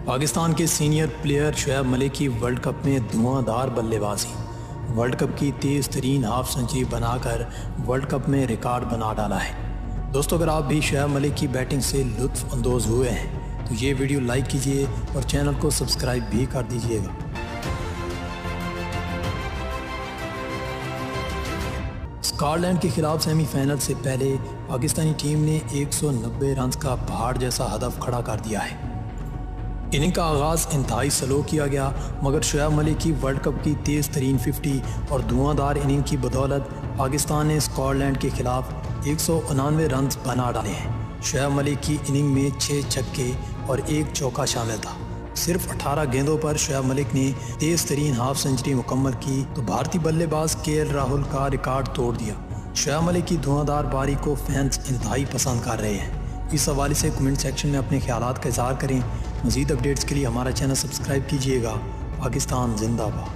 पाकिस्तान के senior player Shoaib Malik की world cup में धुआंधार बल्लेबाजी। वर्ल्ड कप की तेज़ तरीन हाफ सेंचुरी बनाकर वर्ल्ड कप में रिकॉर्ड बना डाला है। दोस्तों, अगर आप भी शोएब मलिक की बैटिंग से लुत्फ़ अंदोज़ हुए हैं तो ये वीडियो लाइक कीजिए और चैनल को सब्सक्राइब भी कर दीजिएगा। स्कॉटलैंड के खिलाफ सेमीफाइनल से पहले पाकिस्तानी टीम ने 190 रन का पहाड़ जैसा हदफ खड़ा कर दिया है। इनिंग का आगाज़ इंतहाई स्लो किया गया, मगर शोएब मलिक की वर्ल्ड कप की तेज़ तरीन 50 और धुआंधार इनिंग की बदौलत पाकिस्तान ने स्कॉटलैंड के खिलाफ 189 रन बना डाले हैं। शोएब मलिक की इनिंग में 6 छक्के और 1 चौका शामिल था। सिर्फ 18 गेंदों पर शोएब मलिक ने तेज़ तरीन हाफ सेंचुरी मुकम्मल की तो भारतीय बल्लेबाज केएल राहुल का रिकॉर्ड तोड़ दिया। शोएब मलिक की धुआंधार पारी को फैंस इंतहाई पसंद कर रहे हैं। इस हवाले से कमेंट सेक्शन में अपने ख्यालात का इज़हार करें। मज़ीद अपडेट्स के लिए हमारा चैनल सब्सक्राइब कीजिएगा। पाकिस्तान जिंदाबाद।